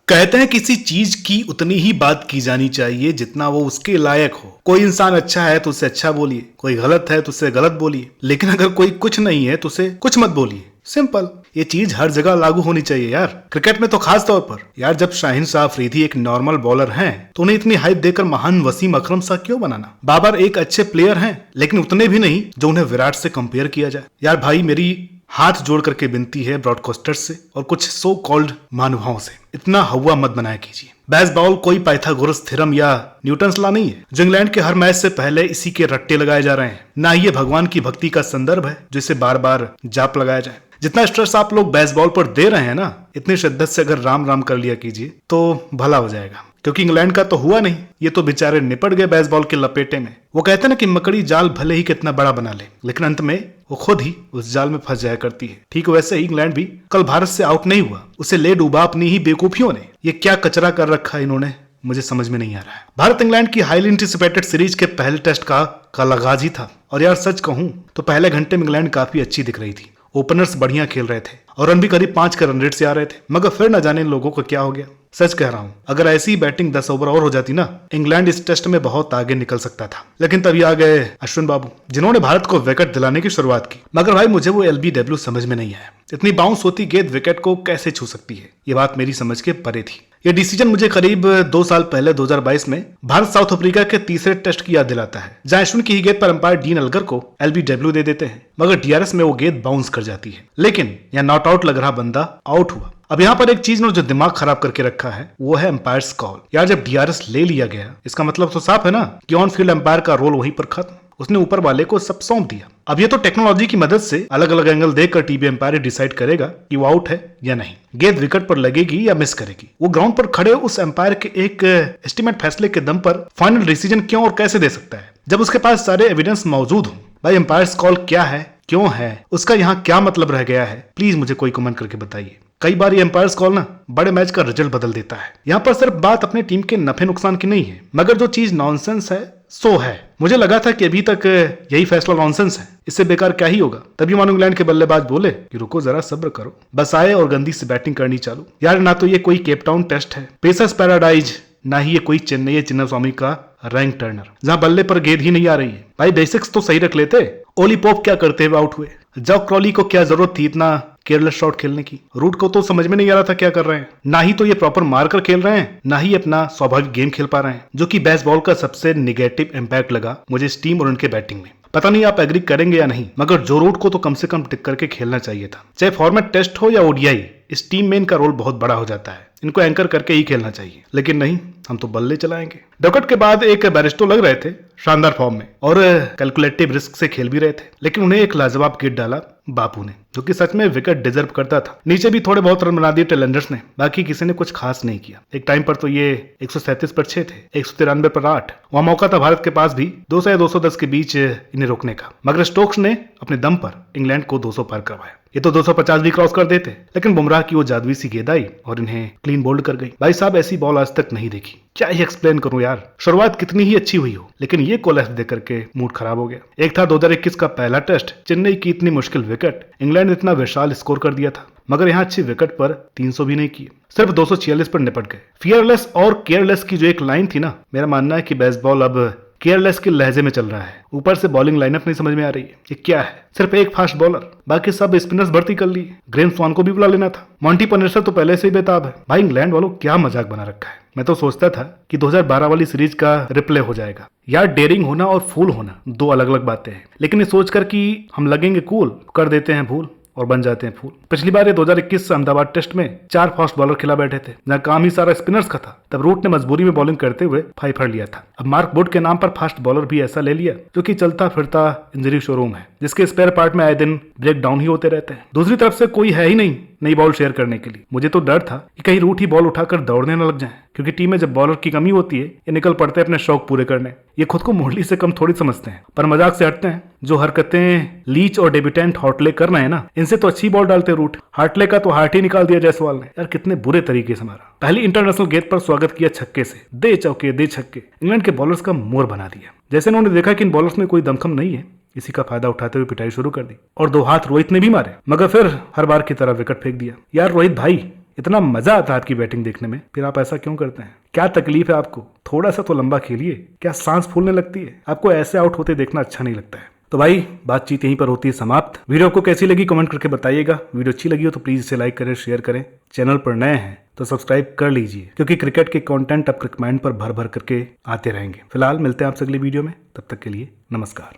कहते हैं किसी चीज की उतनी ही बात की जानी चाहिए जितना वो उसके लायक हो। कोई इंसान अच्छा है तो उसे अच्छा बोलिए, कोई गलत है तो उसे गलत बोलिए, लेकिन अगर कोई कुछ नहीं है तो उसे कुछ मत बोलिए। सिंपल। ये चीज हर जगह लागू होनी चाहिए यार, क्रिकेट में तो खास तौर पर। यार जब शाहीन शाह अफरीदी एक नॉर्मल बॉलर हैं तो उन्हें इतनी हाइप देकर महान वसीम अकरम सा क्यों बनाना। बाबर एक अच्छे प्लेयर हैं लेकिन उतने भी नहीं जो उन्हें विराट से कंपेयर किया जाए। यार भाई मेरी हाथ जोड़ करके विनती है ब्रॉडकास्टर्स से और कुछ सो कॉल्ड महानुभावों से, इतना हवा मत बनाया कीजिए। बेसबॉल कोई पाइथागोरस थ्योरम या न्यूटन्स लॉ नहीं है जो इंग्लैंड के हर मैच से पहले इसी के रट्टे लगाए जा रहे हैं। ना ही ये भगवान की भक्ति का संदर्भ है जिसे बार बार जाप लगाया जाए। जितना स्ट्रेस आप लोग बेसबॉल पर दे रहे हैं ना, इतनी शिद्दत से अगर राम राम कर लिया कीजिए तो भला हो जाएगा। क्योंकि इंग्लैंड का तो हुआ नहीं, ये तो बेचारे निपट गए बेसबॉल के लपेटे में। वो कहते हैं ना कि मकड़ी जाल भले ही कितना बड़ा बना ले लेकिन अंत में वो खुद ही उस जाल में फंस जाया करती है। ठीक वैसे ही इंग्लैंड भी कल भारत से आउट नहीं हुआ, उसे ले डूबा अपनी ही बेवकूफियों ने। ये क्या कचरा कर रखा है इन्होंने, मुझे समझ में नहीं आ रहा है। भारत इंग्लैंड की हाईली एंटिसिपेटेड सीरीज के पहले टेस्ट का लगाज ही था और यार सच कहूं तो पहले घंटे में इंग्लैंड काफी अच्छी दिख रही थी। ओपनर्स बढ़िया खेल रहे थे और रन भी करीब 5 के रन रेट से आ रहे थे, मगर फिर न जाने इन लोगों को क्या हो गया। सच कह रहा हूं, अगर ऐसी ही बैटिंग 10 ओवर और हो जाती ना, इंग्लैंड इस टेस्ट में बहुत आगे निकल सकता था। लेकिन तभी आ गए अश्विन बाबू जिन्होंने भारत को विकेट दिलाने की शुरुआत की। मगर भाई मुझे वो LBW समझ में नहीं आया। इतनी बाउंस होती गेंद विकेट को कैसे छू सकती है, ये बात मेरी समझ के परे थी। ये डिसीजन मुझे करीब 2 साल पहले 2022 में भारत साउथ अफ्रीका के तीसरे टेस्ट की याद दिलाता है, जहां अश्विन की ही गेंद पर अंपायर डीन अलगर को LBW दे देते हैं, मगर DRS में वो गेंद बाउंस कर जाती है। लेकिन यहाँ नॉट आउट लग रहा बंदा आउट हुआ। अब यहाँ पर एक चीज ने जो दिमाग खराब करके रखा है वो है अंपायर्स कॉल। यार जब DRS ले लिया गया इसका मतलब तो साफ है ना कि ऑन फील्ड अंपायर का रोल वहीं पर खत्म। उसने ऊपर वाले को सब सौंप दिया। अब ये तो टेक्नोलॉजी की मदद से अलग अलग एंगल देखकर टीवी अंपायर डिसाइड करेगा कि वो आउट है या नहीं, गेंद विकेट पर लगेगी या मिस करेगी। वो ग्राउंड पर खड़े उस अंपायर के एक एस्टिमेट फैसले के दम पर फाइनल डिसीजन क्यों और कैसे दे सकता है जब उसके पास सारे एविडेंस मौजूद हो। भाई अंपायर्स कॉल क्या है, क्यों है, उसका यहाँ क्या मतलब रह गया है, प्लीज मुझे कोई कमेंट करके बताइए। कई बार ये एम्पायर्स कॉल ना बड़े मैच का रिजल्ट बदल देता है। यहाँ पर सिर्फ बात अपने टीम के नफे नुकसान की नहीं है, मगर जो चीज नॉनसेंस है सो है। मुझे लगा था कि अभी तक यही फैसला नॉनसेंस है, इससे बेकार क्या ही होगा। तभी मानो इंग्लैंड के बल्लेबाज बोले कि रुको जरा सब्र करो, बस आए और गंदी से बैटिंग करनी चालू। यार ना तो ये कोई केप टाउन टेस्ट है, पेसर्स पैराडाइज, ना ही ये कोई चेन्नई चिन्नास्वामी का रैंक टर्नर जहां बल्ले पर गेंद ही नहीं आ रही है। भाई बेसिक्स तो सही रख लेते। ओली पोप क्या करते हुए आउट हुए, जॉक क्रॉली को क्या जरूरत थी इतना केयरलेस शॉट खेलने की। रूट को तो समझ में नहीं आ रहा था क्या कर रहे हैं। ना ही तो ये प्रॉपर मारकर खेल रहे हैं, ना ही अपना स्वाभाविक गेम खेल पा रहे हैं, जो कि बेसबॉल का सबसे निगेटिव इंपैक्ट लगा मुझे इस टीम और उनके बैटिंग में। पता नहीं आप एग्री करेंगे या नहीं, मगर जो रूट को तो कम से कम टिक करके खेलना चाहिए था। चाहे फॉर्मेट टेस्ट हो या ODI, इस टीम में इनका रोल बहुत बड़ा हो जाता है। इनको एंकर करके ही खेलना चाहिए, लेकिन नहीं, हम तो बल्ले चलाएंगे। डकट के बाद एक बैरिस्टो लग रहे थे शानदार फॉर्म में और कैलकुलेटिव रिस्क से खेल भी रहे थे, लेकिन उन्हें एक लाजवाब किट डाला बापू ने, जो कि सच में विकेट डिजर्व करता था। नीचे भी थोड़े बहुत रन बना दिए टेलेंडर्स ने, बाकी किसी ने कुछ खास नहीं किया। एक टाइम पर तो ये 137 पर 6 थे, 193 पर 8। वहां मौका था भारत के पास भी 200 या 210 के बीच इन्हें रोकने का, मगर स्टोक्स ने अपने दम पर इंग्लैंड को 200 पार करवाया। ये तो 250 भी क्रॉस कर देते, लेकिन बुमराह की वो जादुई सी गेंद आई और इन्हें क्लीन बोल्ड कर गई। भाई साहब ऐसी बॉल आज तक नहीं देखी, क्या ही एक्सप्लेन करूं यार। शुरुआत कितनी ही अच्छी हुई हो, लेकिन ये कोलैप्स देख करके मूड खराब हो गया। एक था 2021 का पहला टेस्ट, चेन्नई की इतनी मुश्किल विकेट, इंग्लैंड ने इतना विशाल स्कोर कर दिया था, मगर यहाँ अच्छी विकेट पर 300 भी नहीं किए, सिर्फ 246 पर निपट गए। फियरलेस और केयरलेस की जो एक लाइन थी ना, मेरा मानना है कि बेसबॉल अब केयरलेस के लहजे में चल रहा है। ऊपर से बॉलिंग लाइनअप नहीं समझ में आ रही है, ये क्या है। सिर्फ एक फास्ट बॉलर, बाकी सब स्पिनर्स भर्ती कर लिए। ग्रेम स्वान को भी बुला लेना था। मॉन्टी पनेसर तो पहले से ही बेताब है। भाई इंग्लैंड वालों क्या मजाक बना रखा है। मैं तो सोचता था कि 2012 वाली सीरीज का रिप्ले हो जाएगा। यार डेयरिंग होना और फूल होना दो अलग अलग बातें हैं, लेकिन ये सोचकर कि हम लगेंगे कूल, कर देते हैं भूल और बन जाते हैं फूल। पिछली बार ये 2021 अहमदाबाद टेस्ट में 4 फास्ट बॉलर खिला बैठे थे, जहां काम ही सारा स्पिनर्स का था। तब रूट ने मजबूरी में बॉलिंग करते हुए फाइफर लिया था। अब मार्क वुड के नाम पर फास्ट बॉलर भी ऐसा ले लिया जो कि चलता फिरता इंजरी शोरूम है, जिसके स्पेयर पार्ट में आए दिन ब्रेक डाउन ही होते रहते हैं। दूसरी तरफ से कोई है ही नहीं नई बॉल शेयर करने के लिए। मुझे तो डर था कि कहीं रूट ही बॉल उठाकर दौड़ने न लग जाए, क्योंकि टीम में जब बॉलर की कमी होती है ये निकल पड़ते हैं अपने शौक पूरे करने। ये खुद को मुरली से कम थोड़ी समझते हैं, पर मजाक से हटते हैं। जो हरकतें लीच और डेब्यूटेंट हॉटले कर रहे हैं ना, इनसे तो अच्छी बॉल डालते रूट। हार्टले का तो हार्ट ही निकाल दिया जायसवाल ने। यार कितने बुरे तरीके से मारा। पहली इंटरनेशनल गेंद पर स्वागत किया छक्के से, दे चौके दे छक्के, इंग्लैंड के बॉलर्स का मोर बना दिया। जैसे उन्होंने देखा कि इन बॉलर्स में कोई दमखम नहीं है, इसी का फायदा उठाते हुए पिटाई शुरू कर दी और 2 हाथ रोहित ने भी मारे, मगर फिर हर बार की तरह विकेट फेंक दिया। यार रोहित भाई इतना मजा आता है आपकी बैटिंग देखने में, फिर आप ऐसा क्यों करते हैं? क्या तकलीफ है आपको? थोड़ा सा तो लंबा खेलिए। क्या सांस फूलने लगती है? आपको ऐसे आउट होते देखना अच्छा नहीं लगता है। तो भाई बातचीत यहीं पर होती है समाप्त। वीडियो आपको कैसी लगी कमेंट करके बताइएगा। वीडियो अच्छी लगी हो तो प्लीज इसे लाइक करें, शेयर करें। चैनल पर नए हैं तो सब्सक्राइब कर लीजिए, क्योंकि क्रिकेट के कंटेंट अब कमेंट पर भर भर करके आते रहेंगे। फिलहाल मिलते हैं आपसे अगली वीडियो में, तब तक के लिए नमस्कार।